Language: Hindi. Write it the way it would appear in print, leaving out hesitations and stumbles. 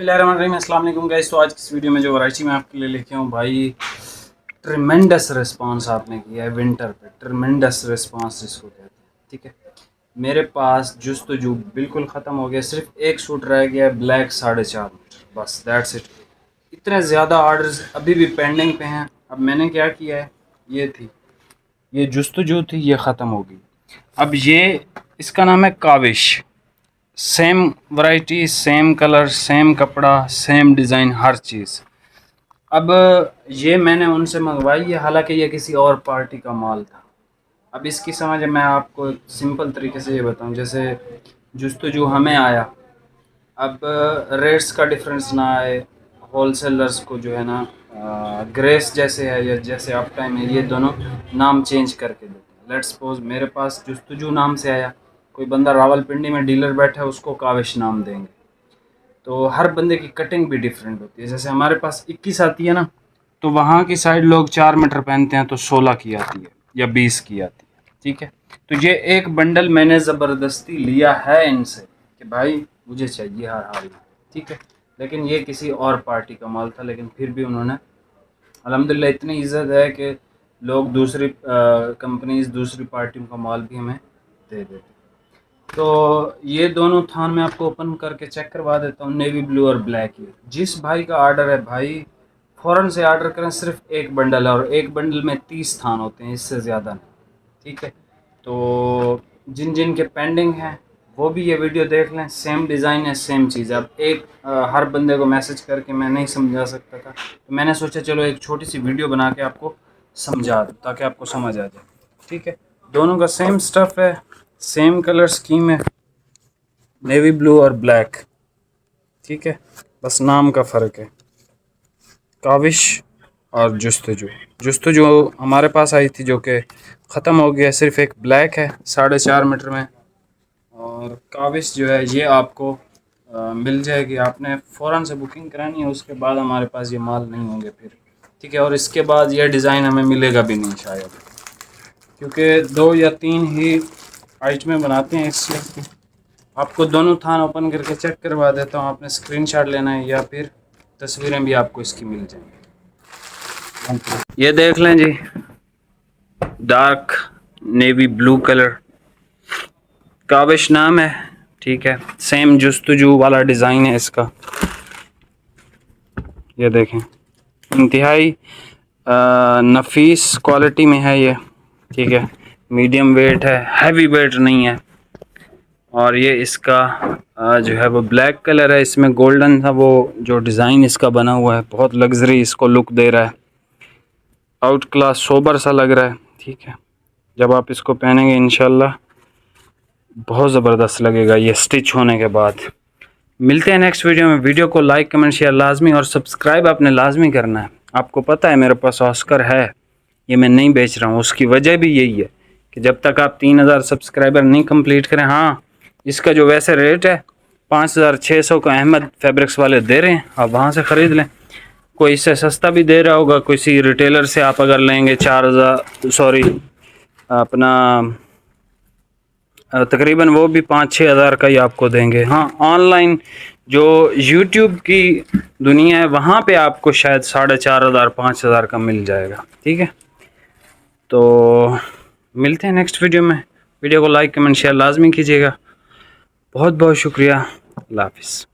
अस्सलाम वालेकुम गाइस। तो आज की इस वीडियो में जो वैरायटी मैं आपके लिए लेके आऊँ भाई, ट्रिमेंडस रिस्पांस आपने किया है विंटर पे। ट्रिमेंडस रिस्पांस जिसको कहते हैं, ठीक है। मेरे पास जुस्तजू बिल्कुल ख़त्म हो गया, सिर्फ एक सूट रह गया है ब्लैक 4.5 मीटर, बस दैट्स इट। इतने ज़्यादा ऑर्डर्स अभी भी पेंडिंग पे हैं। अब मैंने क्या किया है, ये जुस्तजू थी, ये ख़त्म होगी। अब ये इसका नाम है Kavish. Same variety, same colour, same कपड़ा, सेम डिज़ाइन, हर चीज़। अब ये मैंने उनसे मंगवाई है, हालांकि ये किसी और पार्टी का माल था। अब इसकी समझ मैं आपको एक सिंपल तरीके से ये बताऊं, जैसे जुस्तजू हमें आया, अब रेट्स का डिफरेंस ना आए, होलसेलर्स को जो है ना ग्रेस जैसे है या जैसे अप टाइम है, ये दोनों नाम चेंज करके देते हैं। लेट्स सपोज मेरे पास जुस्तजू नाम से आया, कोई बंदा रावलपिंडी में डीलर बैठा है, उसको काविश नाम देंगे। तो हर बंदे की कटिंग भी डिफरेंट होती है। जैसे हमारे पास 21 आती है ना, तो वहाँ की साइड लोग 4 मीटर पहनते हैं, तो 16 की आती है या 20 की आती है, ठीक है। तो ये एक बंडल मैंने ज़बरदस्ती लिया है इनसे कि भाई मुझे चाहिए हर हाल में, ठीक है। लेकिन ये किसी और पार्टी का माल था, लेकिन फिर भी उन्होंने, अल्हम्दुलिल्लाह इतनी इज़्ज़त है कि लोग दूसरी कंपनीज, दूसरी पार्टियों का माल भी हमें दे देते हैं। तो ये दोनों थान मैं आपको ओपन करके चेक करवा देता हूँ, नेवी ब्लू और ब्लैक। ही जिस भाई का ऑर्डर है भाई फ़ौरन से ऑर्डर करें। सिर्फ एक बंडल है और एक बंडल में 30 थान होते हैं, इससे ज़्यादा नहीं, ठीक है। तो जिन जिन के पेंडिंग हैं वो भी ये वीडियो देख लें। सेम डिज़ाइन है, सेम चीज़ है। अब एक हर बंदे को मैसेज करके मैं नहीं समझा सकता था, तो मैंने सोचा चलो एक छोटी सी वीडियो बना के आपको समझा दूँ ताकि आपको समझ आ जाए, ठीक है। दोनों का सेम स्टफ़ है, सेम कलर स्कीम है, नेवी ब्लू और ब्लैक, ठीक है। बस नाम का फ़र्क है, काविश और जुस्तजू। जुस्तजू हमारे पास आई थी जो कि ख़त्म हो गया, सिर्फ एक ब्लैक है 4.5 मीटर में। और काविश जो है ये आपको मिल जाएगी, आपने फ़ौरन से बुकिंग करानी है, उसके बाद हमारे पास ये माल नहीं होंगे फिर, ठीक है। और इसके बाद यह डिज़ाइन हमें मिलेगा भी नहीं शायद, क्योंकि 2 या 3 ही आइटमें बनाते हैं इसलिए। आपको दोनों थान ओपन करके चेक करवा देता हूँ, आपने स्क्रीनशॉट लेना है या फिर तस्वीरें भी आपको इसकी मिल जाएंगी। ये देख लें जी, dark navy blue colour, Kaavish नाम है, ठीक है। सेम जुस्तजू वाला डिज़ाइन है इसका। ये देखें, इंतहाई नफीस क्वालिटी में है ये, ठीक है। मीडियम वेट है, हैवी वेट नहीं है। और ये इसका जो है वो ब्लैक कलर है, इसमें गोल्डन था वो जो डिज़ाइन इसका बना हुआ है, बहुत लग्जरी इसको लुक दे रहा है, आउट क्लास सोबर सा लग रहा है, ठीक है। जब आप इसको पहनेंगे इंशाल्लाह बहुत ज़बरदस्त लगेगा ये स्टिच होने के बाद। मिलते हैं नेक्स्ट वीडियो में। वीडियो को लाइक, कमेंट, शेयर लाजमी और सब्सक्राइब आपने लाजमी करना है। आपको पता है मेरे पास ऑस्कर है, ये मैं नहीं बेच रहा हूँ, उसकी वजह भी यही है कि जब तक आप 3000 सब्सक्राइबर नहीं कंप्लीट करें। हाँ, इसका जो वैसे रेट है 5600 का अहमद फैब्रिक्स वाले दे रहे हैं, आप वहाँ से ख़रीद लें। कोई इससे सस्ता भी दे रहा होगा, किसी रिटेलर से आप अगर लेंगे 4000 अपना तकरीबन वो भी 5-6 हज़ार का ही आपको देंगे। हाँ, ऑनलाइन जो यूट्यूब की दुनिया है वहाँ पे आपको शायद 4500-5000 का मिल जाएगा, ठीक है। तो मिलते हैं नेक्स्ट वीडियो में। वीडियो को लाइक, कमेंट, शेयर लाजमी कीजिएगा। बहुत बहुत शुक्रिया। अल्लाह हाफिज़।